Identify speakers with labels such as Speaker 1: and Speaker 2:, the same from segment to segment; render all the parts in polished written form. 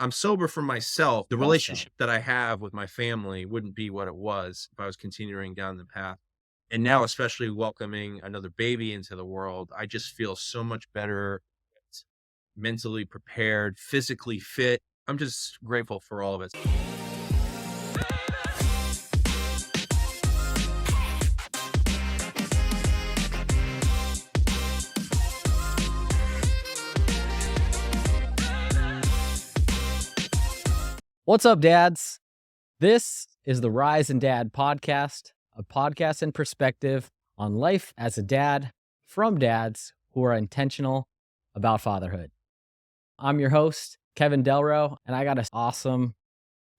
Speaker 1: I'm sober for myself. The
Speaker 2: Awesome.
Speaker 1: relationship that I have with my family wouldn't be what it was if I was continuing down the path. And now, especially welcoming another baby into the world, I just feel so much better, mentally prepared, physically fit. I'm just grateful for all of it.
Speaker 2: What's up, dads? This is the Rise and Dad podcast, a podcast and perspective on life as a dad from dads who are intentional about fatherhood. I'm your host, Kevin Delro, and I got an awesome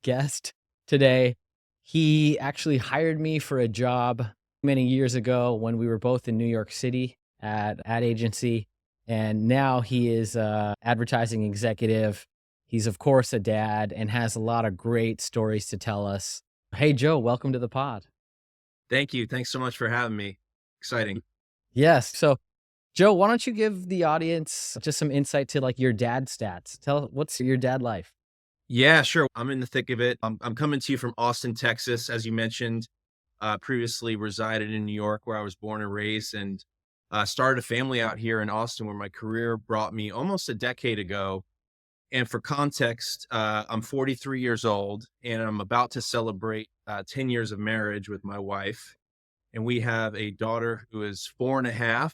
Speaker 2: guest today. He actually hired me for a job many years ago when we were both in New York City at ad agency, and now he is a advertising executive. He's of course a dad and has a lot of great stories to tell us. Hey Joe, welcome to the pod.
Speaker 1: Thank you. Thanks so much for having me. Exciting.
Speaker 2: Yes. So Joe, why don't you give the audience just some insight to like your dad stats? Tell what's your dad life?
Speaker 1: Yeah, sure. I'm in the thick of it. I'm coming to you from Austin, Texas, as you mentioned. Previously resided in New York, where I was born and raised, and started a family out here in Austin, where my career brought me almost a decade ago. And for context, I'm 43 years old, and I'm about to celebrate 10 years of marriage with my wife. And we have a daughter who is 4.5,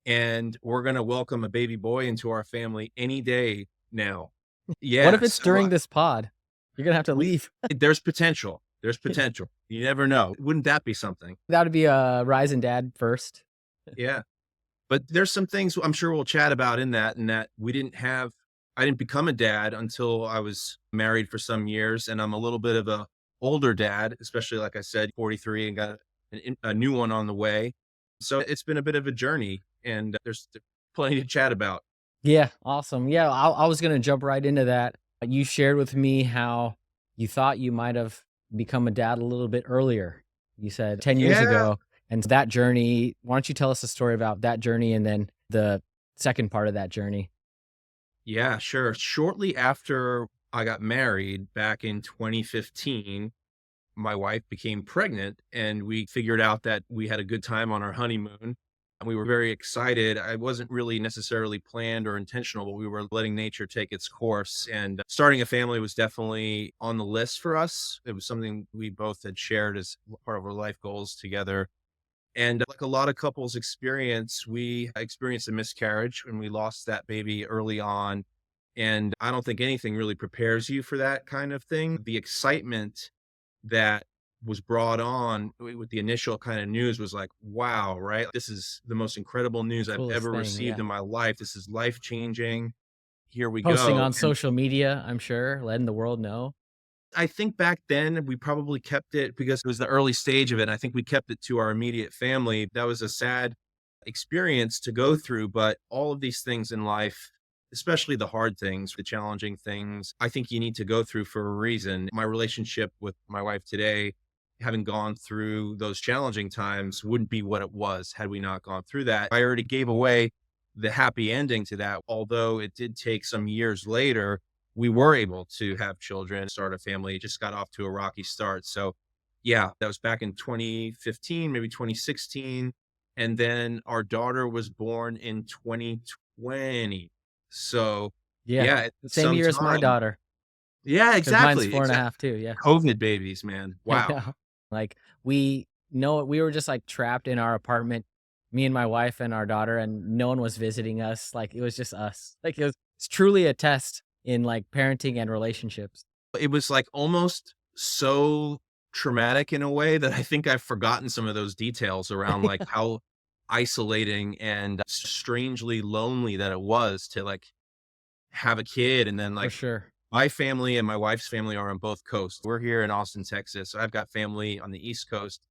Speaker 1: and we're going to welcome a baby boy into our family any day now.
Speaker 2: What
Speaker 1: Yeah,
Speaker 2: if it's
Speaker 1: so
Speaker 2: during this pod? You're gonna have to
Speaker 1: we
Speaker 2: leave.
Speaker 1: there's potential. There's potential. You never know. Wouldn't that be something?
Speaker 2: That would be a Rise and Dad first.
Speaker 1: Yeah. But there's some things I'm sure we'll chat about in that, and that I didn't become a dad until I was married for some years, and I'm a little bit of a older dad, especially like I said, 43, and got a new one on the way. So it's been a bit of a journey, and there's plenty to chat about.
Speaker 2: Yeah, awesome. Yeah, I was gonna jump right into that. You shared with me how you thought you might have become a dad a little bit earlier. You said 10 years
Speaker 1: Yeah.
Speaker 2: ago, and that journey, why don't you tell us a story about that journey and then the second part of that journey?
Speaker 1: Yeah, sure. Shortly after I got married back in 2015, my wife became pregnant, and we figured out that we had a good time on our honeymoon, and we were very excited. I wasn't really necessarily planned or intentional, but we were letting nature take its course, and starting a family was definitely on the list for us. It was something we both had shared as part of our life goals together. And like a lot of couples experience, we experienced a miscarriage and we lost that baby early on. And I don't think anything really prepares you for that kind of thing. The excitement that was brought on with the initial kind of news was like, wow, right? This is the most incredible news I've
Speaker 2: Coolest
Speaker 1: ever
Speaker 2: thing,
Speaker 1: received
Speaker 2: yeah.
Speaker 1: in my life. This is life changing. Here we
Speaker 2: Posting
Speaker 1: go.
Speaker 2: on
Speaker 1: And
Speaker 2: social media, I'm sure, letting the world know.
Speaker 1: I think back then we probably kept it because it was the early stage of it. And I think we kept it to our immediate family. That was a sad experience to go through, but all of these things in life, especially the hard things, the challenging things, I think you need to go through for a reason. My relationship with my wife today, having gone through those challenging times, wouldn't be what it was had we not gone through that. I already gave away the happy ending to that, although it did take some years later. We were able to have children, start a family. It just got off to a rocky start. So, yeah, that was back in 2015, maybe 2016. And then our daughter was born in 2020. So,
Speaker 2: Yeah.
Speaker 1: yeah, it's
Speaker 2: Same
Speaker 1: some
Speaker 2: year as my
Speaker 1: time.
Speaker 2: daughter,
Speaker 1: Yeah,
Speaker 2: because mine's
Speaker 1: exactly.
Speaker 2: four and a
Speaker 1: Exactly.
Speaker 2: half too. Yeah.
Speaker 1: COVID babies, man.
Speaker 2: I
Speaker 1: Wow.
Speaker 2: know. Like we know we were just like trapped in our apartment, me and my wife and our daughter, and no one was visiting us. Like it was just us. Like it's truly a test in like parenting and relationships.
Speaker 1: It was like almost so traumatic in a way that I think I've forgotten some of those details around like how isolating and strangely lonely that it was to like have a kid. And then
Speaker 2: For
Speaker 1: like
Speaker 2: sure.
Speaker 1: my family and my wife's family are on both coasts. We're here in Austin, Texas. So I've got family on the East Coast.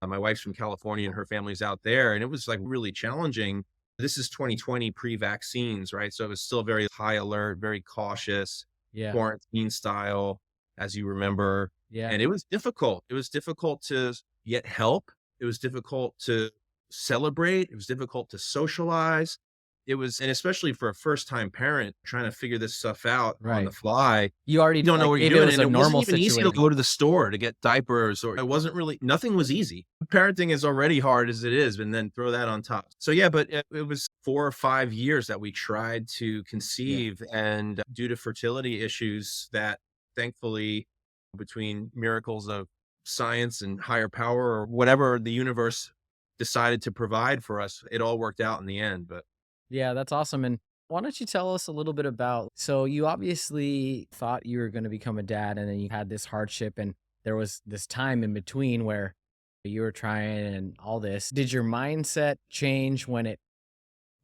Speaker 1: My wife's from California and her family's out there. And it was like really challenging. This is 2020 pre-vaccines, right? So it was still very high alert, very cautious,
Speaker 2: Yeah.
Speaker 1: quarantine style, as you remember.
Speaker 2: Yeah.
Speaker 1: And it was difficult. It was difficult to get help. It was difficult to celebrate. It was difficult to socialize. it was, and especially for a first time parent trying to figure this stuff out on the
Speaker 2: Right.
Speaker 1: fly,
Speaker 2: You already
Speaker 1: you don't know
Speaker 2: like,
Speaker 1: what you're
Speaker 2: maybe it
Speaker 1: doing,
Speaker 2: was
Speaker 1: and
Speaker 2: a
Speaker 1: it wasn't
Speaker 2: normal
Speaker 1: even easy to
Speaker 2: situation.
Speaker 1: go to the store to get diapers, or it wasn't really, nothing was easy. Parenting is already hard as it is, and then throw that on top. So, yeah, but it was 4 or 5 years that we tried to
Speaker 2: Yeah.
Speaker 1: conceive, and due to fertility issues that thankfully, between miracles of science and higher power or whatever the universe decided to provide for us, it all worked out in the end, but
Speaker 2: Yeah, that's awesome. And why don't you tell us a little bit about, so you obviously thought you were going to become a dad and then you had this hardship and there was this time in between where you were trying and all this. Did your mindset change when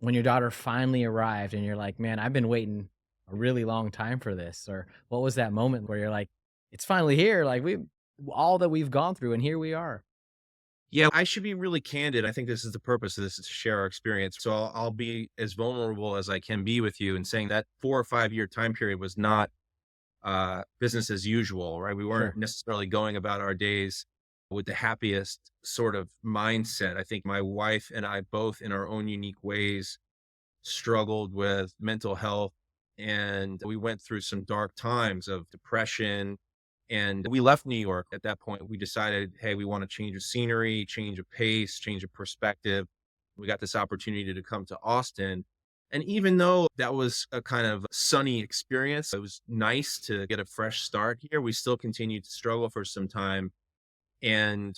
Speaker 2: your daughter finally arrived and you're like, "Man, I've been waiting a really long time for this?" Or what was that moment where you're like, "It's finally here. Like we all that we've gone through and here we are."
Speaker 1: yeah, I should be really candid. I think this is the purpose of this, is to share our experience. So I'll be as vulnerable as I can be with you, and saying that 4 or 5 year time period was not business as usual, right? We weren't
Speaker 2: Sure.
Speaker 1: necessarily going about our days with the happiest sort of mindset. I think my wife and I both, in our own unique ways, struggled with mental health, and we went through some dark times of depression, and we left New York. At that point, we decided, hey, we want to change of scenery, change of pace, change of perspective. We got this opportunity to come to Austin, and even though that was a kind of sunny experience, it was nice to get a fresh start here, we still continued to struggle for some time. And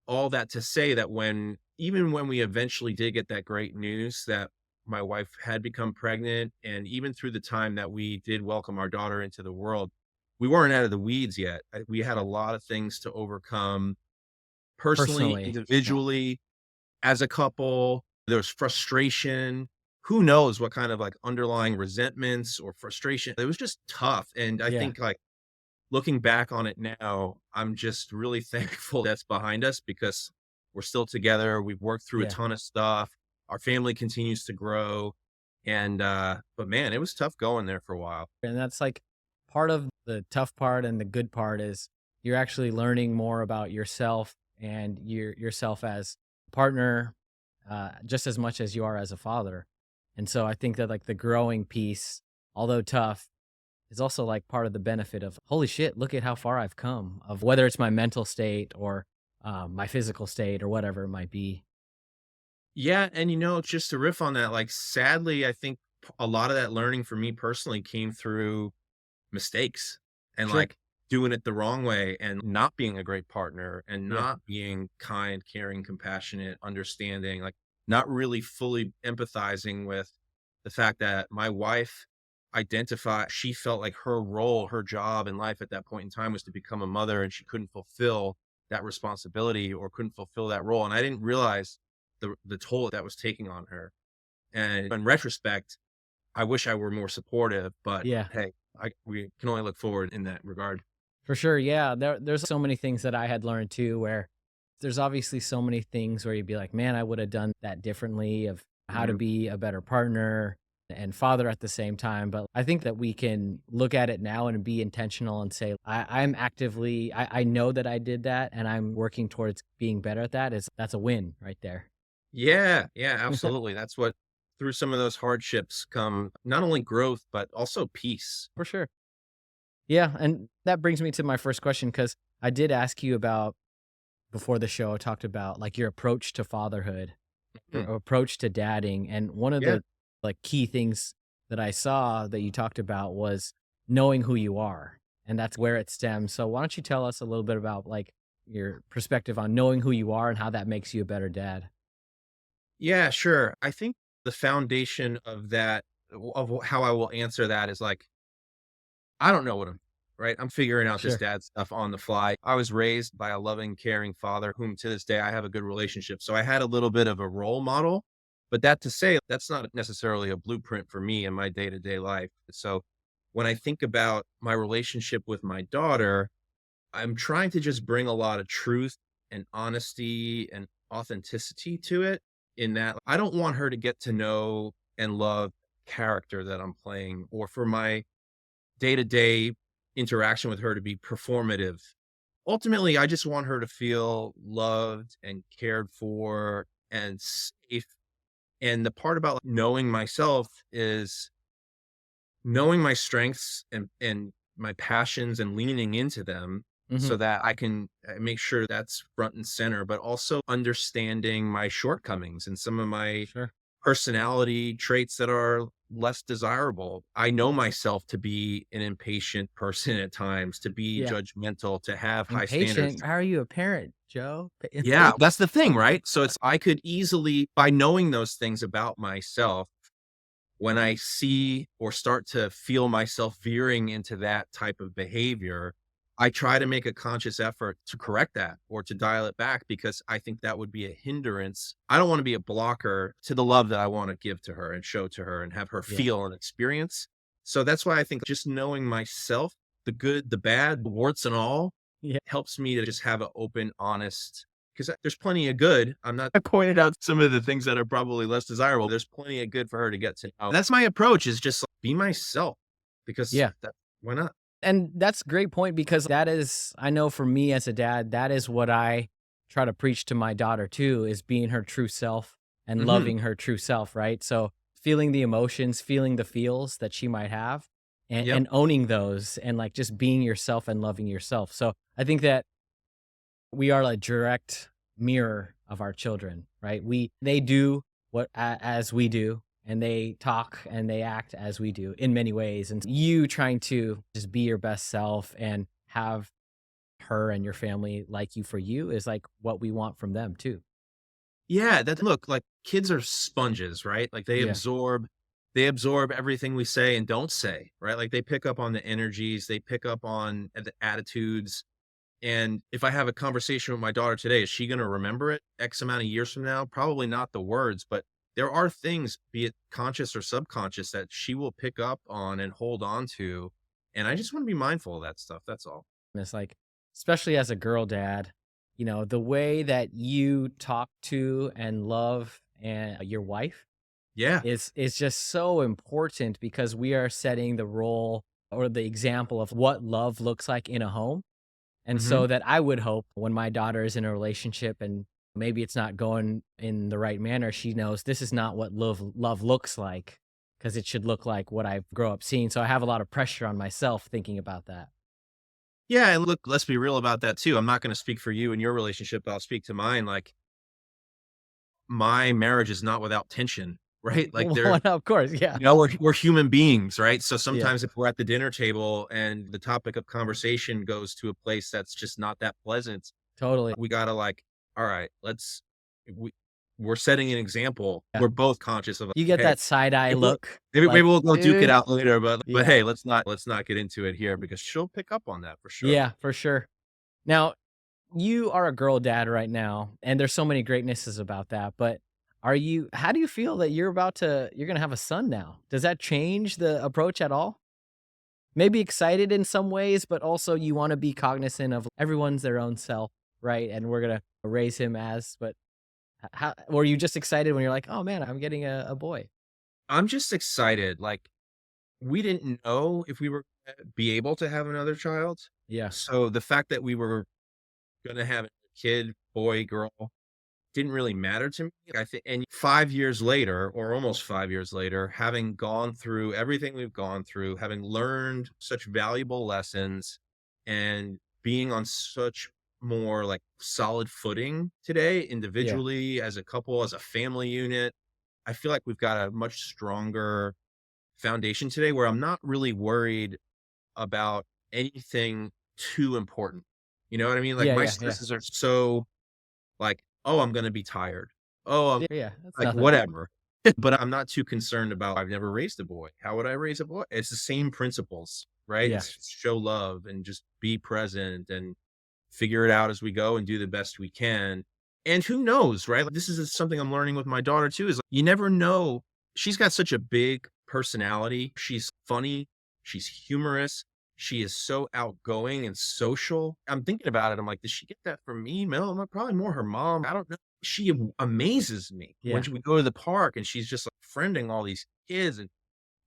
Speaker 1: all that to say that when, even when we eventually did get that great news that my wife had become pregnant, and even through the time that we did welcome our daughter into the world, we weren't out of the weeds yet. We had a lot of things to overcome personally,
Speaker 2: Personally. Yeah.
Speaker 1: individually, as a couple. There was frustration. Who knows what kind of like underlying resentments or frustration. It was just tough. And I
Speaker 2: Yeah.
Speaker 1: think, like, looking back on it now, I'm just really thankful that's behind us, because we're still together. We've worked through a
Speaker 2: Yeah.
Speaker 1: ton of stuff. Our family continues to grow. And but man, it was tough going there for a while.
Speaker 2: And that's like part of the tough part and the good part is you're actually learning more about yourself and yourself as a partner, just as much as you are as a father. And so I think that like the growing piece, although tough, is also like part of the benefit of holy shit, look at how far I've come. Of whether it's my mental state or my physical state or whatever it might be.
Speaker 1: Yeah, and just to riff on that, like, sadly, I think a lot of that learning for me personally came through mistakes, and
Speaker 2: Sure.
Speaker 1: like doing it the wrong way, and not being a great partner, and
Speaker 2: Yeah.
Speaker 1: not being kind, caring, compassionate, understanding, like not really fully empathizing with the fact that my wife she felt like her role, her job in life at that point in time was to become a mother, and she couldn't fulfill that responsibility or couldn't fulfill that role. And I didn't realize the toll that was taking on her. And in retrospect, I wish I were more supportive, but
Speaker 2: Yeah.
Speaker 1: hey, we can only look forward in that regard.
Speaker 2: For sure, yeah. There's so many things that I had learned too, where there's obviously so many things where you'd be like, man, I would have done that differently of how to
Speaker 1: Mhm.
Speaker 2: be a better partner and father at the same time. But I think that we can look at it now and be intentional and say, I'm actively, I know that I did that and I'm working towards being better at that. That's a win right there.
Speaker 1: Yeah, yeah, absolutely. That's what, through some of those hardships come not only growth, but also peace.
Speaker 2: For sure. Yeah. And that brings me to my first question because I did ask you about before the show, I talked about like your approach to fatherhood, your
Speaker 1: Mhm.
Speaker 2: approach to dadding. And one of
Speaker 1: Yeah.
Speaker 2: the like key things that I saw that you talked about was knowing who you are. And that's where it stems. So why don't you tell us a little bit about like your perspective on knowing who you are and how that makes you a better dad?
Speaker 1: Yeah, sure. I think the foundation of that, how I will answer that, is like, I don't know what I'm, right? I'm figuring out this
Speaker 2: Sure.
Speaker 1: dad stuff on the fly. I was raised by a loving, caring father, whom to this day I have a good relationship. So I had a little bit of a role model, but that to say, that's not necessarily a blueprint for me in my day to day life. So when I think about my relationship with my daughter, I'm trying to just bring a lot of truth and honesty and authenticity to it, in that I don't want her to get to know and love character that I'm playing, or for my day-to-day interaction with her to be performative. Ultimately, I just want her to feel loved and cared for and safe, And the part about knowing myself is knowing my strengths and my passions and leaning into them
Speaker 2: Hmm.
Speaker 1: so that I can make sure that's front and center, but also understanding my shortcomings and some of my
Speaker 2: Sure.
Speaker 1: personality traits that are less desirable. I know myself to be an impatient person at times, to be
Speaker 2: Yeah.
Speaker 1: judgmental, to have high standards.
Speaker 2: Impatient. How are you a parent, Joe?
Speaker 1: Yeah, that's the thing, right? So it's I could easily, by knowing those things about myself, when I see or start to feel myself veering into that type of behavior, I try to make a conscious effort to correct that or to dial it back because I think that would be a hindrance. I don't want to be a blocker to the love that I want to give to her and show to her and have her
Speaker 2: Yeah.
Speaker 1: feel and experience. So that's why I think just knowing myself, the good, the bad, the warts and all,
Speaker 2: Yeah.
Speaker 1: helps me to just have an open, honest, because there's plenty of good. I pointed out some of the things that are probably less desirable. There's plenty of good for her to get to know. That's my approach is just like, be myself because
Speaker 2: Yeah.
Speaker 1: why not?
Speaker 2: And that's a great point because that is, I know for me as a dad, that is what I try to preach to my daughter too, is being her true self and
Speaker 1: Hmm.
Speaker 2: loving her true self, right? So feeling the emotions, feeling the feels that she might have
Speaker 1: Yep.
Speaker 2: and owning those and like just being yourself and loving yourself. So I think that we are a direct mirror of our children, right? They do as we do, and they talk and they act as we do in many ways. And you trying to just be your best self and have her and your family like you for you is like what we want from them too.
Speaker 1: Yeah. That look like kids are sponges, right? Like
Speaker 2: Yeah,
Speaker 1: they absorb everything we say and don't say, right? Like they pick up on the energies, they pick up on the attitudes. And if I have a conversation with my daughter today, is she gonna remember it X amount of years from now? Probably not the words, but there are things, be it conscious or subconscious, that she will pick up on and hold on to, and I just wanna be mindful of that stuff, that's all.
Speaker 2: and it's like, especially as a girl dad, the way that you talk to and love and your wife
Speaker 1: Yeah.
Speaker 2: is just so important because we are setting the role or the example of what love looks like in a home. And
Speaker 1: Mhm.
Speaker 2: so that I would hope when my daughter is in a relationship and maybe it's not going in the right manner, she knows this is not what love looks like because it should look like what I grow up seeing. So I have a lot of pressure on myself thinking about that.
Speaker 1: Yeah, and look, let's be real about that too. I'm not gonna speak for you and your relationship, but I'll speak to mine, like, my marriage is not without tension, right? Like,
Speaker 2: Well, of course, yeah,
Speaker 1: we're human beings, right? So
Speaker 2: yeah,
Speaker 1: sometimes if we're at the dinner table and the topic of conversation goes to a place that's just not that pleasant,
Speaker 2: totally,
Speaker 1: we gotta like, all right, we we're setting an example.
Speaker 2: yeah.
Speaker 1: We're both conscious of,
Speaker 2: You get
Speaker 1: hey,
Speaker 2: that side eye
Speaker 1: maybe we'll
Speaker 2: look,
Speaker 1: maybe
Speaker 2: like,
Speaker 1: we'll go duke it
Speaker 2: dude,
Speaker 1: out later, but
Speaker 2: yeah,
Speaker 1: hey, let's not get into it here because she'll pick up on that for sure.
Speaker 2: yeah, for sure. Now, you are a girl dad right now, and there's so many greatnesses about that, but how do you feel that you're gonna have a son now? Does that change the approach at all? Maybe excited in some ways, but also you wanna be cognizant of everyone's their own self, right? And we're gonna raise him as but how were you just excited when you're like, "Oh, man, I'm getting a boy?"
Speaker 1: I'm just excited. Like, we didn't know if we were gonna be able to have another child.
Speaker 2: Yeah,
Speaker 1: So the fact that we were gonna have a kid, boy, girl, didn't really matter to me. I think, and 5 years later, or almost 5 years later, having gone through everything we've gone through, having learned such valuable lessons, and being on such more, like, solid footing today,
Speaker 2: yeah,
Speaker 1: individually, as a couple, as a family unit, I feel like we've got a much stronger foundation today where I'm not really worried about anything too important. You know what I mean? Like,
Speaker 2: yeah,
Speaker 1: my
Speaker 2: yeah, yeah.
Speaker 1: stresses are so like, "Oh, I'm gonna be tired. Oh,
Speaker 2: Yeah, yeah, that's
Speaker 1: like,
Speaker 2: nothing.
Speaker 1: whatever." But I'm not too concerned about, "I've never raised a boy. How would I raise a boy?" It's the same principles, right?
Speaker 2: Yeah,
Speaker 1: It's show love and just be present and figure it out as we go and do the best we can. And who knows, right? Like, this is something I'm learning with my daughter too, is like, you never know. She's got such a big personality. She's funny. She's humorous. She is so outgoing and social. I'm thinking about it. I'm like, did she get that from me? No, probably more her mom. I don't know. She amazes me when
Speaker 2: yeah,
Speaker 1: we go to the park and she's just like friending all these kids and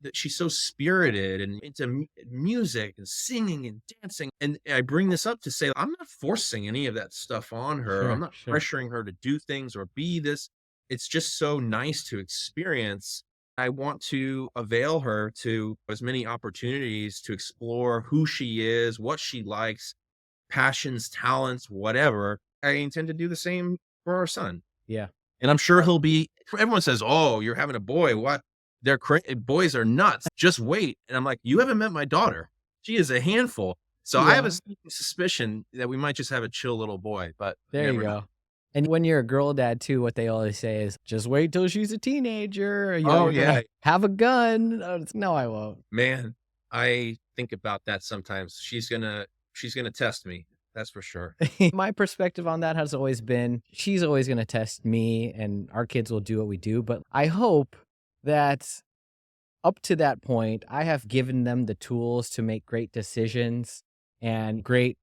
Speaker 1: that she's so spirited and into music and singing and dancing. And I bring this up to say, I'm not forcing any of that stuff on her. I'm
Speaker 2: sure,
Speaker 1: not
Speaker 2: sure.
Speaker 1: pressuring her to do things or be this. it's just so nice to experience. I want to avail her to as many opportunities to explore who she is, what she likes, passions, talents, whatever. I intend to do the same for our son.
Speaker 2: Yeah.
Speaker 1: And I'm sure he'll be everyone says, "Oh, you're having a boy. What? Boys are nuts. Just wait." And I'm like, "You haven't met my daughter. She is a handful." So I have a
Speaker 2: Yeah.
Speaker 1: sneaking suspicion that we might just have a chill little boy, but you
Speaker 2: There you
Speaker 1: never know.
Speaker 2: go. And when you're a girl dad too, what they always say is, "Just wait till she's a teenager,
Speaker 1: Oh,
Speaker 2: you're
Speaker 1: yeah.
Speaker 2: gonna have a gun." No, I won't.
Speaker 1: Man, I think about that sometimes. She's gonna test me. That's for sure.
Speaker 2: My perspective on that has always been, she's always gonna test me, and our kids will do what we do, but I hope that up to that point, I have given them the tools to make great decisions and great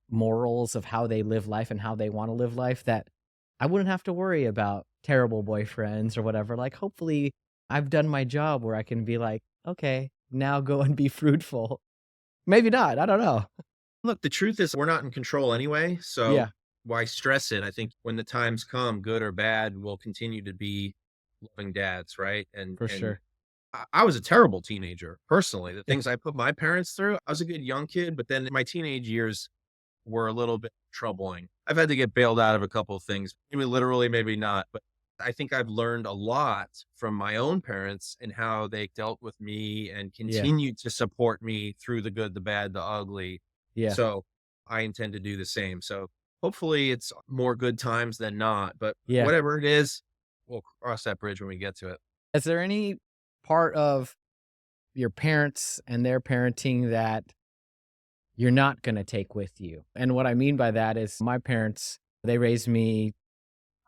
Speaker 2: morals of how they live life and how they wanna live life, that I wouldn't have to worry about terrible boyfriends or whatever. Like, hopefully, I've done my job where I can be like, "Okay, now go and be fruitful." Maybe not, I don't know.
Speaker 1: Look, the truth is we're not in control anyway, so
Speaker 2: Yeah,
Speaker 1: why stress it? I think when the times come, good or bad, we'll continue to be loving dads, right? And
Speaker 2: for
Speaker 1: and
Speaker 2: sure.
Speaker 1: I was a terrible teenager, personally. The
Speaker 2: Yeah,
Speaker 1: things I put my parents through, I was a good young kid, but then my teenage years were a little bit troubling. I've had to get bailed out of a couple of things, maybe literally, maybe not, but I think I've learned a lot from my own parents and how they dealt with me and
Speaker 2: yeah,
Speaker 1: continued to support me through the good, the bad, the ugly.
Speaker 2: yeah,
Speaker 1: So I intend to do the same. So hopefully it's more good times than not, but
Speaker 2: yeah.
Speaker 1: whatever it is, we'll cross that bridge when we get to it.
Speaker 2: Is there any part of your parents and their parenting that you're not gonna take with you? And what I mean by that is my parents, they raised me,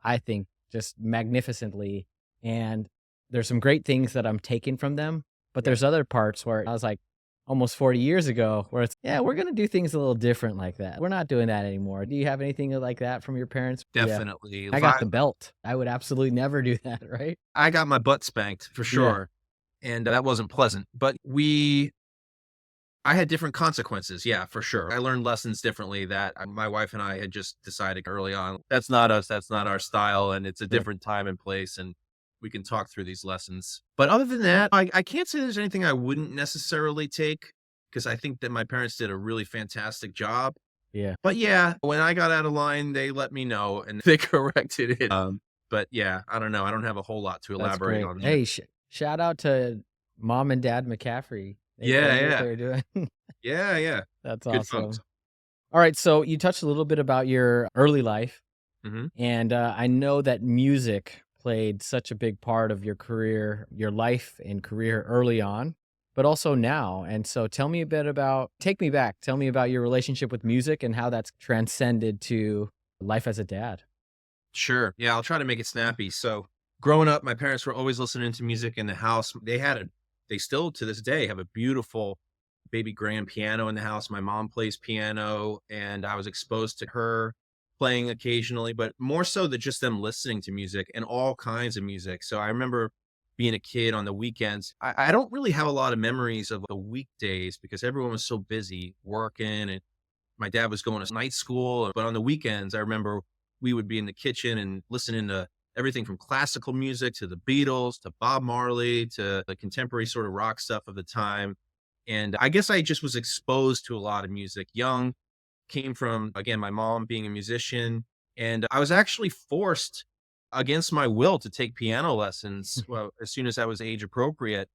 Speaker 2: I think, just magnificently, and there's some great things that I'm taking from them, but
Speaker 1: Yeah,
Speaker 2: there's other parts where I was like, almost 40 years ago, where it's, "Yeah, we're gonna do things a little different like that. We're not doing that anymore." Do you have anything like that from your parents? Yeah.
Speaker 1: definitely.
Speaker 2: I
Speaker 1: If
Speaker 2: got the belt. I would absolutely never do that, right?
Speaker 1: I got my butt spanked for
Speaker 2: Yeah.
Speaker 1: sure, and that wasn't pleasant, but I had different consequences, yeah, for sure. I learned lessons differently that my wife and I had just decided early on, that's not us, that's not our style, and it's a
Speaker 2: Sure.
Speaker 1: different time and place, and we can talk through these lessons. But other than that, I can't say there's anything I wouldn't necessarily take because I think that my parents did a really fantastic job.
Speaker 2: Yeah.
Speaker 1: But yeah, when I got out of line, they let me know and they corrected it. But yeah, I don't know. I don't have a whole lot to
Speaker 2: That's
Speaker 1: elaborate
Speaker 2: great.
Speaker 1: on that.
Speaker 2: Hey, shout out to mom and dad McCaffrey. They
Speaker 1: Yeah,
Speaker 2: knew what
Speaker 1: yeah.
Speaker 2: they were doing.
Speaker 1: Yeah, yeah.
Speaker 2: That's
Speaker 1: Good folks.
Speaker 2: awesome. All right, so you touched a little bit about your early life,
Speaker 1: Mhm.
Speaker 2: and I know that music played such a big part of your career, your life and career early on, but also now. And so tell me a bit about, take me back. Tell me about your relationship with music and how that's transcended to life as a dad.
Speaker 1: Sure. Yeah, I'll try to make it snappy. So, growing up, my parents were always listening to music in the house. They still to this day have a beautiful baby grand piano in the house. My mom plays piano, and I was exposed to her playing occasionally, but more so than just them listening to music and all kinds of music. So, I remember being a kid on the weekends. I don't really have a lot of memories of the weekdays because everyone was so busy working and my dad was going to night school, but on the weekends, I remember we would be in the kitchen and listening to everything from classical music to the Beatles to Bob Marley to the contemporary sort of rock stuff of the time. And I guess I just was exposed to a lot of music young, came from, again, my mom being a musician. And I was actually forced against my will to take piano lessons, well, as soon as I was age appropriate.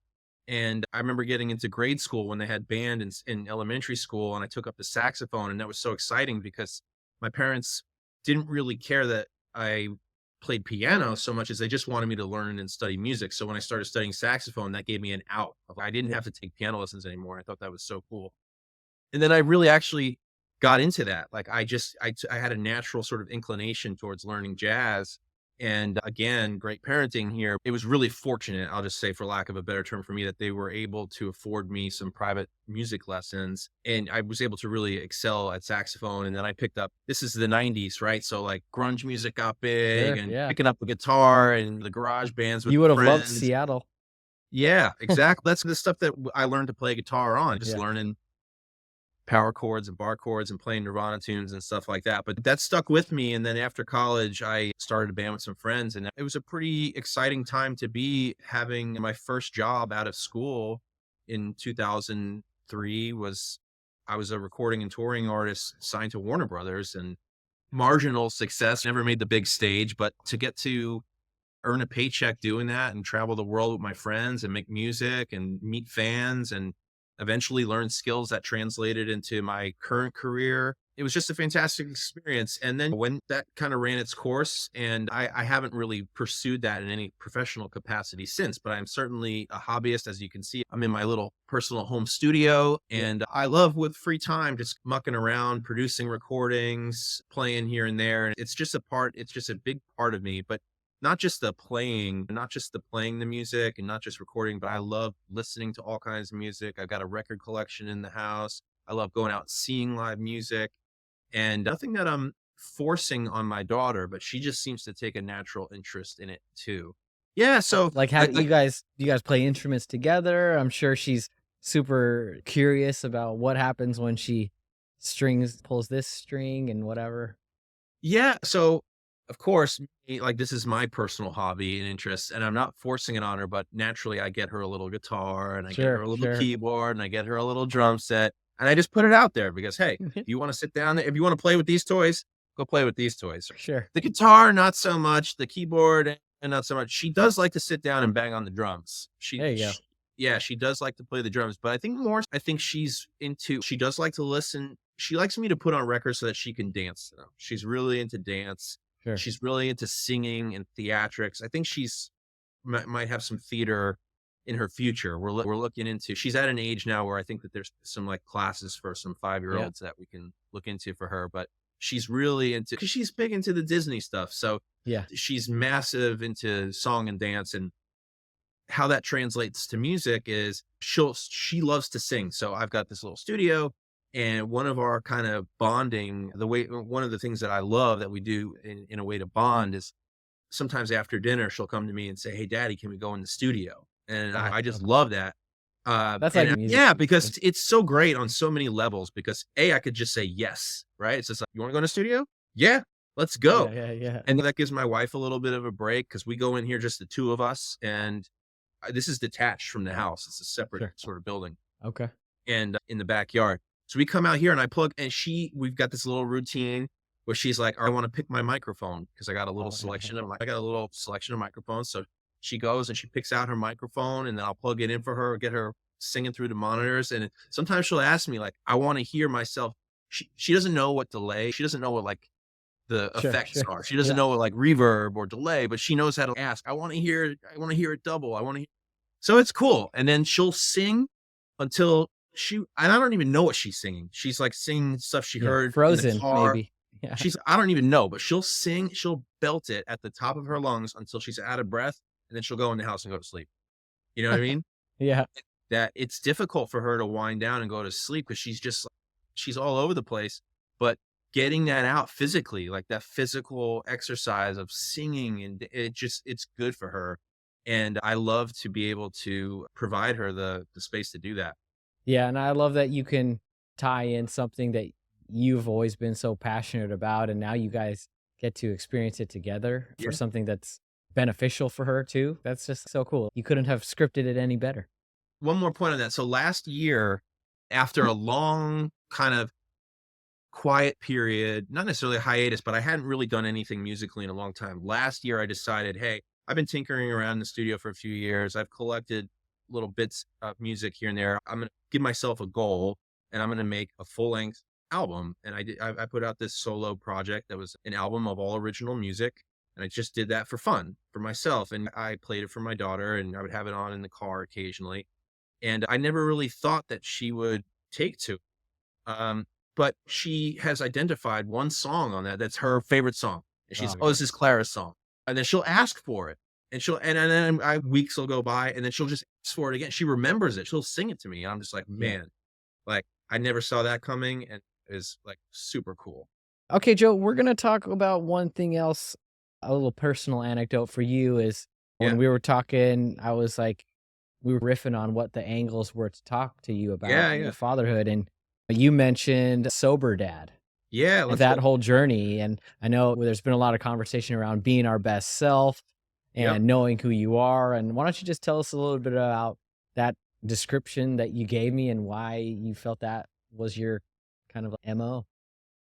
Speaker 1: And I remember getting into grade school when they had band in elementary school, and I took up the saxophone, and that was so exciting because my parents didn't really care that I played piano so much as they just wanted me to learn and study music. So when I started studying saxophone, that gave me an out. I didn't have to take piano lessons anymore. I thought that was so cool. And then I really actually got into that. Like I had a natural sort of inclination towards learning jazz. And again, great parenting here. It was really fortunate, I'll just say for lack of a better term for me, that they were able to afford me some private music lessons. And I was able to really excel at saxophone. And then I picked up, this is the 90s, right? So like grunge music got big
Speaker 2: Sure.
Speaker 1: and
Speaker 2: Yeah.
Speaker 1: picking up the guitar and the garage bands with
Speaker 2: You would have loved
Speaker 1: friends.
Speaker 2: Seattle.
Speaker 1: Yeah, exactly. That's the stuff that I learned to play guitar on, just
Speaker 2: Yeah.
Speaker 1: learning power chords and bar chords and playing Nirvana tunes and stuff like that. But that stuck with me. And then after college, I started a band with some friends, and it was a pretty exciting time to be having my first job out of school in 2003 was I was a recording and touring artist signed to Warner Brothers, and marginal success, never made the big stage, but to get to earn a paycheck doing that and travel the world with my friends and make music and meet fans and eventually learn skills that translated into my current career. It was just a fantastic experience. And then when that kind of ran its course, and I haven't really pursued that in any professional capacity since, but I'm certainly a hobbyist. As you can see, I'm in my little personal home studio,
Speaker 2: Yeah.
Speaker 1: and I love with free time just mucking around, producing recordings, playing here and there. And it's just a big part of me. But not just the playing the music and not just recording, but I love listening to all kinds of music. I've got a record collection in the house. I love going out and seeing live music, and nothing that I'm forcing on my daughter, but she just seems to take a natural interest in it too. Yeah, so
Speaker 2: Like, how do you guys play instruments together? I'm sure she's super curious about what happens when she pulls this string and whatever.
Speaker 1: yeah, so of course, like this is my personal hobby and interest, and I'm not forcing it on her, but naturally I get her a little guitar and I get her
Speaker 2: Sure,
Speaker 1: a little
Speaker 2: sure.
Speaker 1: keyboard and I get her a little drum set, and I just put it out there because hey, if you want to sit down there, if you want to play with these toys, go play with these toys.
Speaker 2: Sure.
Speaker 1: The guitar, not so much. The keyboard, and not so much. She does like to sit down and bang on the drums.
Speaker 2: There you go.
Speaker 1: Yeah, she does like to play the drums, but I think she does like to listen. She likes me to put on records so that she can dance to them. She's really into dance.
Speaker 2: Sure.
Speaker 1: She's really into singing and theatrics. I think might have some theater in her future. We're looking into. She's at an age now where I think that there's some like classes for some 5-year
Speaker 2: Yeah.
Speaker 1: olds that we can look into for her. But she's really into because she's big into the Disney stuff. So
Speaker 2: Yeah.
Speaker 1: she's massive into song and dance, and how that translates to music is she loves to sing. So I've got this little studio, and one of our kind of bonding, one of the things that I love that we do in a way to bond is sometimes after dinner she'll come to me and say, "Hey, Daddy, can we go in the studio?" And
Speaker 2: Ah,
Speaker 1: I just
Speaker 2: okay.
Speaker 1: love that.
Speaker 2: That's like music
Speaker 1: Yeah,
Speaker 2: to me too.
Speaker 1: because it's so great on so many levels. Because I could just say yes, right? It's just like, you want to go in the studio? Yeah, let's
Speaker 2: Yeah,
Speaker 1: go.
Speaker 2: yeah, yeah.
Speaker 1: And that gives my wife a little bit of a break because we go in here just the two of us, and this is detached from the house. It's a separate
Speaker 2: Sure.
Speaker 1: sort of building,
Speaker 2: Okay.
Speaker 1: and in the backyard. So we come out here and I plug, and we've got this little routine where she's like, I want to pick my microphone because
Speaker 2: Oh, yeah, yeah.
Speaker 1: I got a little selection of microphones. So she goes and she picks out her microphone, and then I'll plug it in for her, get her singing through the monitors. And sometimes she'll ask me like, I want to hear myself. She doesn't know what delay. She doesn't know what like the
Speaker 2: Sure,
Speaker 1: effects
Speaker 2: sure.
Speaker 1: are. She doesn't
Speaker 2: Yeah.
Speaker 1: know what like reverb or delay, but she knows how to ask. I want to hear it double. So it's cool, and then she'll sing until and I don't even know what she's singing. She's, like, singing stuff she
Speaker 2: Yeah.
Speaker 1: heard in the
Speaker 2: Frozen,
Speaker 1: car.
Speaker 2: maybe. Yeah.
Speaker 1: I don't even know, but she'll belt it at the top of her lungs until she's out of breath, and then she'll go in the house and go to sleep. You know what I mean?
Speaker 2: Yeah.
Speaker 1: That it's difficult for her to wind down and go to sleep because she's all over the place, but getting that out physically, like that physical exercise of singing, and it's good for her, and I love to be able to provide her the space to do that.
Speaker 2: Yeah, and I love that you can tie in something that you've always been so passionate about, and now you guys get to experience it together for
Speaker 1: Yeah.
Speaker 2: something that's beneficial for her too. That's just so cool. You couldn't have scripted it any better.
Speaker 1: One more point on that. So last year, after a long kind of quiet period, not necessarily a hiatus, but I hadn't really done anything musically in a long time. Last year, I decided, hey, I've been tinkering around in the studio for a few years. I've collected little bits of music here and there. I'm going to give myself a goal, and I'm going to make a full length album. And I put out this solo project that was an album of all original music. And I just did that for fun for myself. And I played it for my daughter, and I would have it on in the car occasionally. And I never really thought that she would take to it. But she has identified one song on that's her favorite song. And she's,
Speaker 2: Oh
Speaker 1: "Oh,
Speaker 2: yeah.
Speaker 1: this is Clara's song." And then she'll ask for it. And then weeks will go by, and then she'll just ask for it again. She remembers it. She'll sing it to me. And I'm just like,
Speaker 2: Yeah.
Speaker 1: "Man, like, I never saw that coming," and it is, like, super cool.
Speaker 2: Okay, Joe, we're gonna talk about one thing else. A little personal anecdote for you is when
Speaker 1: Yeah.
Speaker 2: we were talking, I was like, we were riffing on what the angles were to talk to you about
Speaker 1: Yeah,
Speaker 2: in your
Speaker 1: yeah.
Speaker 2: fatherhood. And You mentioned sober dad
Speaker 1: Yeah,
Speaker 2: and
Speaker 1: let's go.
Speaker 2: that whole journey. And I know there's been a lot of conversation around being our best self
Speaker 1: Yep.
Speaker 2: and knowing who you are. And why don't you just tell us a little bit about that description that you gave me and why you felt that was your kind of MO?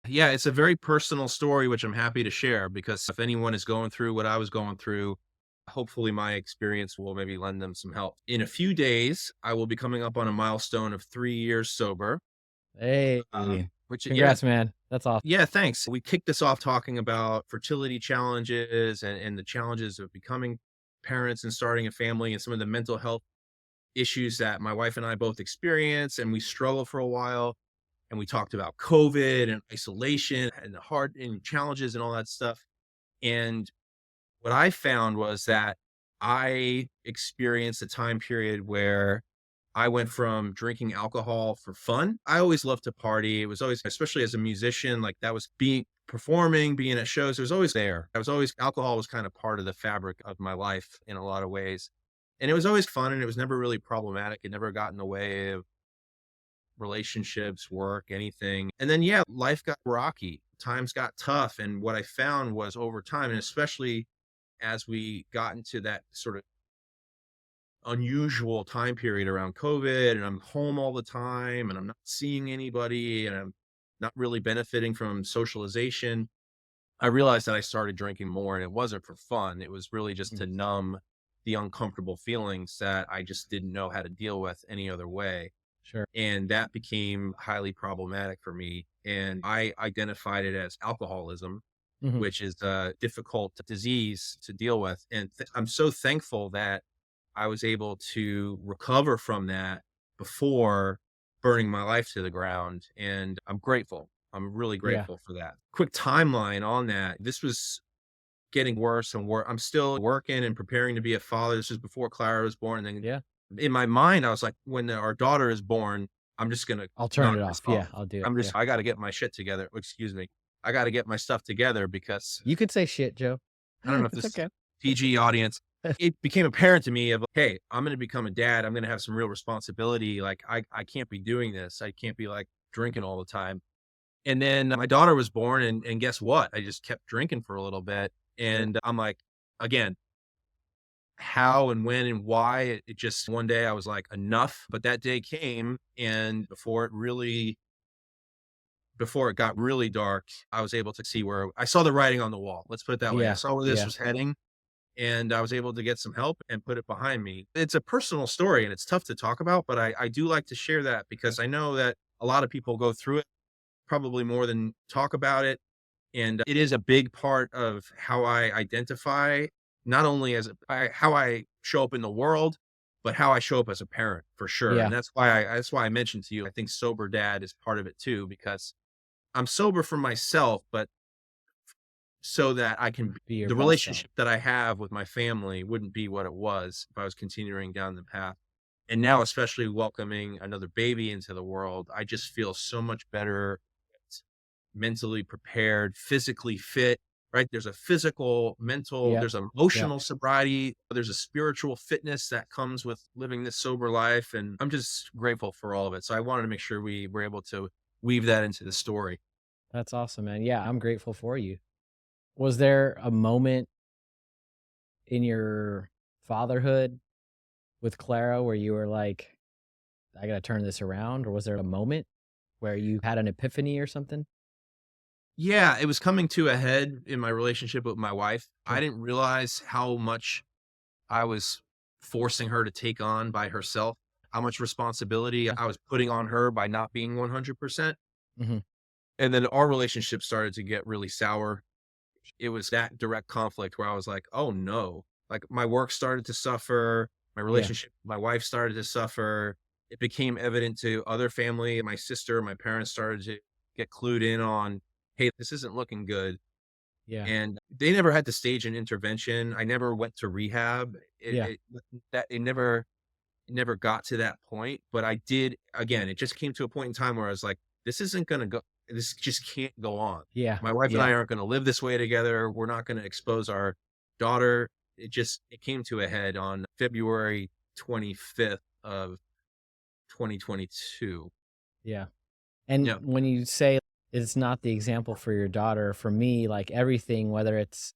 Speaker 1: Yeah, it's a very personal story, which I'm happy to share because if anyone is going through what I was going through, hopefully my experience will maybe lend them some help. In a few days, I will be coming up on a milestone of 3 years sober.
Speaker 2: Hey,
Speaker 1: Which, yeah,
Speaker 2: congrats, man. That's awesome.
Speaker 1: yeah, thanks. We kicked this off talking about fertility challenges and the challenges of becoming parents and starting a family and some of the mental health issues that my wife and I both experience. And we struggled for a while. And we talked about COVID and isolation and the hard and challenges and all that stuff. And what I found was that I experienced a time period where I went from drinking alcohol for fun. I always loved to party. It was always, especially as a musician, like that was being performing, being at shows. It was always there. I was always, alcohol was kind of part of the fabric of my life in a lot of ways. And it was always fun and it was never really problematic. It never got in the way of relationships, work, anything. And then, yeah, life got rocky. Times got tough. And what I found was over time, and especially as we got into that sort of unusual time period around COVID, and I'm home all the time and I'm not seeing anybody and I'm not really benefiting from socialization, I realized that I started drinking more and it wasn't for fun. It was really just
Speaker 2: Mm,
Speaker 1: to numb the uncomfortable feelings that I just didn't know how to deal with any other way.
Speaker 2: sure.
Speaker 1: And that became highly problematic for me. And I identified it as alcoholism,
Speaker 2: Hmm.
Speaker 1: which is a difficult disease to deal with. And I'm so thankful that I was able to recover from that before burning my life to the ground. And I'm grateful. I'm really
Speaker 2: Yeah.
Speaker 1: grateful for that. Quick timeline on that. This was getting worse and worse. I'm still working and preparing to be a father. This is before Clara was born. And
Speaker 2: Yeah.
Speaker 1: then in my mind, I was like, when our daughter is born, I'm just gonna
Speaker 2: I'll turn
Speaker 1: knock
Speaker 2: it
Speaker 1: this
Speaker 2: off.
Speaker 1: off.
Speaker 2: Yeah. I'll do it. Yeah.
Speaker 1: I gotta get my shit together. Excuse me. I gotta get my stuff together because
Speaker 2: You could say shit, Joe.
Speaker 1: I don't know if
Speaker 2: It's
Speaker 1: this is
Speaker 2: okay.
Speaker 1: PG audience. It became apparent to me of, hey, I'm gonna become a dad. I'm gonna have some real responsibility. Like I can't be doing this. I can't be like drinking all the time. And then my daughter was born and guess what? I just kept drinking for a little bit.
Speaker 2: Sure.
Speaker 1: And I'm like, again, how and when and why, it just one day I was like, enough. But that day came, and before it got really dark, I was able to see where I saw the writing on the wall. Let's put it that way. I
Speaker 2: Yeah.
Speaker 1: saw where this
Speaker 2: Yeah.
Speaker 1: was heading, and I was able to get some help and put it behind me. It's a personal story and it's tough to talk about, but I do like to share that because I know that a lot of people go through it, probably more than talk about it. And it is a big part of how I identify, not only as how I show up in the world, but how I show up as a parent for sure.
Speaker 2: Yeah.
Speaker 1: And that's why I mentioned to you, I think sober dad is part of it too, because I'm sober for myself, but so that I can,
Speaker 2: Be your
Speaker 1: the
Speaker 2: best self.
Speaker 1: relationship that I have with my family wouldn't be what it was if I was continuing down the path. And now, especially welcoming another baby into the world, I just feel so much better, mentally prepared, physically fit, right? There's a physical, mental,
Speaker 2: Yep.
Speaker 1: there's
Speaker 2: Yep.
Speaker 1: emotional sobriety, there's a spiritual fitness that comes with living this sober life. And I'm just grateful for all of it. So I wanted to make sure we were able to weave that into the story.
Speaker 2: That's awesome, man. Yeah. I'm grateful for you. Was there a moment in your fatherhood with Clara where you were like, I got to turn this around? Or was there a moment where you had an epiphany or something?
Speaker 1: Yeah, it was coming to a head in my relationship with my wife. I
Speaker 2: Sure.
Speaker 1: didn't realize how much I was forcing her to take on by herself, how much responsibility
Speaker 2: Yeah.
Speaker 1: I was putting on her by not being 100%.
Speaker 2: Hmm.
Speaker 1: And then our relationship started to get really sour. It was that direct conflict where I was like, "Oh, no." Like, my work started to suffer, my
Speaker 2: Yeah.
Speaker 1: relationship with my wife started to suffer. It became evident to other family, my sister, my parents started to get clued in on, "Hey, this isn't looking good."
Speaker 2: Yeah.
Speaker 1: And they never had to stage an intervention. I never went to rehab.
Speaker 2: Yeah.
Speaker 1: It never got to that point, but I did, again, it just came to a point in time where I was like, this just can't go on.
Speaker 2: Yeah.
Speaker 1: My wife and
Speaker 2: Yeah.
Speaker 1: I aren't gonna live this way together. We're not gonna expose our daughter. It came to a head on February 25th of 2022.
Speaker 2: Yeah. And
Speaker 1: Yeah.
Speaker 2: when you say it's not the example for your daughter, for me, like everything, whether it's,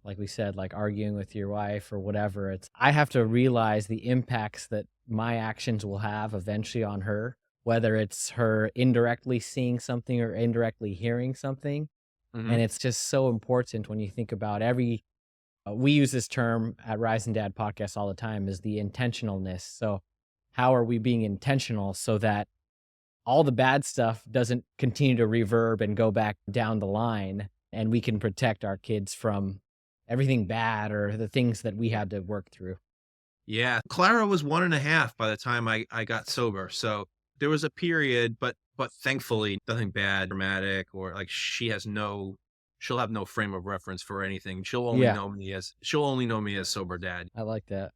Speaker 2: like we said, like arguing with your wife or whatever, I have to realize the impacts that my actions will have eventually on her, whether it's her indirectly seeing something or indirectly hearing something.
Speaker 1: Mhm.
Speaker 2: And it's just so important when you think about we use this term at Rise and Dad podcast all the time, is the intentionalness. So how are we being intentional so that all the bad stuff doesn't continue to reverb and go back down the line, and we can protect our kids from everything bad or the things that we had to work through.
Speaker 1: Yeah, Clara was 1.5 by the time I got sober, so there was a period, but thankfully, nothing bad, dramatic, or, like, she'll have no frame of reference for anything.
Speaker 2: Yeah,
Speaker 1: She'll only know me as sober dad.
Speaker 2: I like that.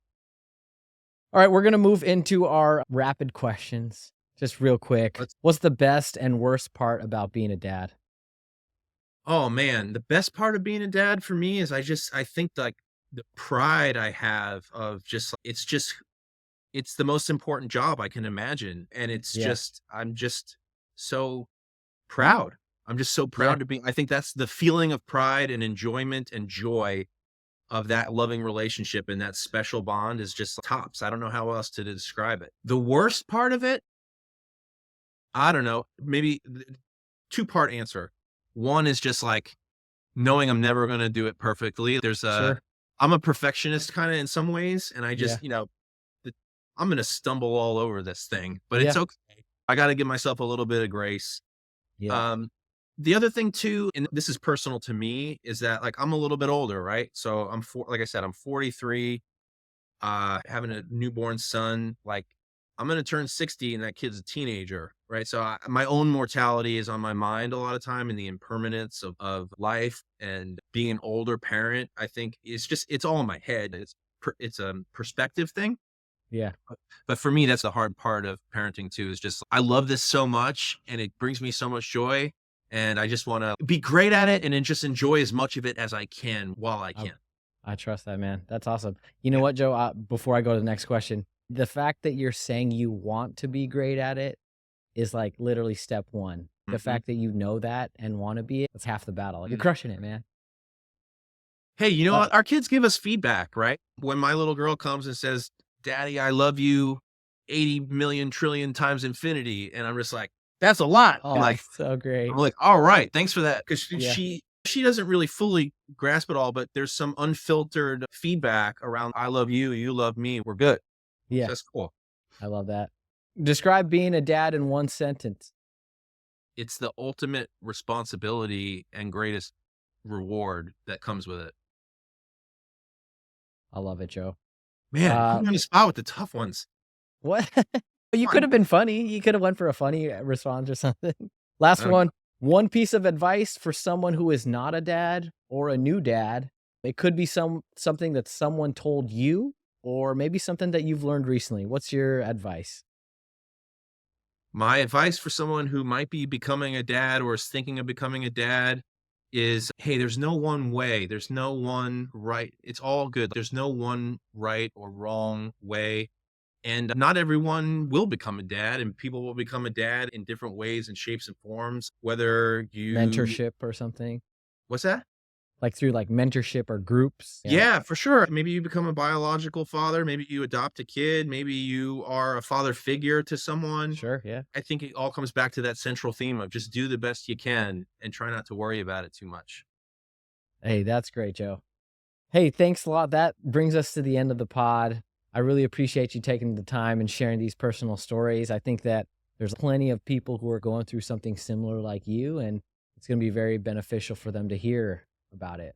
Speaker 2: All right, we're going to move into our rapid questions. Just real quick.
Speaker 1: Let's
Speaker 2: What's the best and worst part about being a dad?
Speaker 1: Oh, man, the best part of being a dad for me is I think, like, the pride I have of it's the most important job I can imagine, and
Speaker 2: Yeah.
Speaker 1: I'm just so proud. I'm just so
Speaker 2: Yeah.
Speaker 1: proud to be I think that's the feeling of pride and enjoyment and joy of that loving relationship and that special bond is just tops. I don't know how else to describe it. The worst part of it, I don't know, maybe two-part answer. One is just, like, knowing I'm never gonna do it perfectly.
Speaker 2: Sure.
Speaker 1: I'm a perfectionist kinda in some ways, and I
Speaker 2: Yeah.
Speaker 1: just, th I'm gonna stumble all over this thing, but it's
Speaker 2: Yeah.
Speaker 1: okay. I gotta give myself a little bit of grace.
Speaker 2: Yeah.
Speaker 1: Um, the other thing too, and this is personal to me, is that, like, I'm a little bit older, right? So like I said, I'm 43, having a newborn son, like, I'm gonna turn 60 and that kid's a teenager, right? So my own mortality is on my mind a lot of time and the impermanence of life and being an older parent, I think it's all in my head. It's a perspective thing.
Speaker 2: Yeah.
Speaker 1: But for me, that's the hard part of parenting too, is just I love this so much and it brings me so much joy. And I just want to be great at it and then just enjoy as much of it as I can while I
Speaker 2: I,
Speaker 1: can.
Speaker 2: I trust that, man. That's awesome. You know
Speaker 1: Yeah.
Speaker 2: what, Joe? Before I go to the next question, the fact that you're saying you want to be great at it is like literally step one. The
Speaker 1: Mhm.
Speaker 2: fact that you know that and want to be it, that's half the battle. You're
Speaker 1: Mm.
Speaker 2: crushing it, man.
Speaker 1: Hey, you know
Speaker 2: Uh,
Speaker 1: what? Our kids give us feedback, right? When my little girl comes and says, "Daddy, I love you 80 million trillion times infinity." And I'm just like, that's a lot.
Speaker 2: oh,
Speaker 1: Like,
Speaker 2: that's so
Speaker 1: I'm
Speaker 2: great.
Speaker 1: like, all right, thanks for that. Cause
Speaker 2: Yeah.
Speaker 1: she doesn't really fully grasp it all, but there's some unfiltered feedback around I love you, you love me, we're good.
Speaker 2: Yeah.
Speaker 1: So that's cool.
Speaker 2: I love that. Describe being a dad in one sentence.
Speaker 1: It's the ultimate responsibility and greatest reward that comes with it.
Speaker 2: I love it, Joe.
Speaker 1: Man, put
Speaker 2: Uh,
Speaker 1: me on the spot with the tough ones.
Speaker 2: what? You
Speaker 1: Come
Speaker 2: could
Speaker 1: on.
Speaker 2: have been funny. You could have went for a funny response or something. Last
Speaker 1: I don't
Speaker 2: one. One piece of advice for someone who is not a dad or a new dad. It could be something that someone told you, or maybe something that you've learned recently. What's your advice?
Speaker 1: My advice for someone who might be becoming a dad or is thinking of becoming a dad is, hey, there's no one way. There's no one right. It's all good. There's no one right or wrong way. And not everyone will become a dad, and people will become a dad in different ways and shapes and forms.
Speaker 2: Mentorship or something?
Speaker 1: What's that?
Speaker 2: Like through like mentorship or groups? Yeah.
Speaker 1: Yeah, for sure. Maybe you become a biological father. Maybe you adopt a kid. Maybe you are a father figure to someone.
Speaker 2: Sure. Yeah.
Speaker 1: I think it all comes back to that central theme of just do the best you can and try not to worry about it too much.
Speaker 2: Hey, that's great, Joe. Hey, thanks a lot. That brings us to the end of the pod. I really appreciate you taking the time and sharing these personal stories. I think that there's plenty of people who are going through something similar like you, and it's going to be very beneficial for them to hear about it.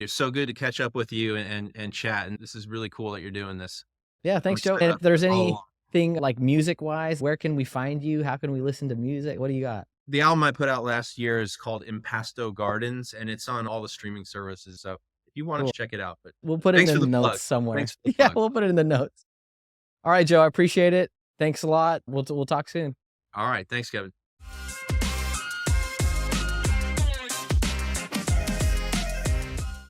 Speaker 1: It's so good to catch up with you and chat. And this is really cool that you're doing this.
Speaker 2: Yeah,
Speaker 1: I'm
Speaker 2: thanks, Joe. And
Speaker 1: excited
Speaker 2: if there's
Speaker 1: to follow along.
Speaker 2: anything like music wise, where can we find you? How can we listen to music? What do you got?
Speaker 1: The album I put out last year is called Impasto Gardens, and it's on all the streaming services. So if you want
Speaker 2: Cool.
Speaker 1: to check it out, but
Speaker 2: We'll put it
Speaker 1: thanks
Speaker 2: in
Speaker 1: for
Speaker 2: the
Speaker 1: the plug.
Speaker 2: notes somewhere.
Speaker 1: Thanks for the
Speaker 2: Yeah,
Speaker 1: plug.
Speaker 2: we'll put it in the notes. All right, Joe. I appreciate it. Thanks a lot. We'll talk soon.
Speaker 1: All right. Thanks, Kevin.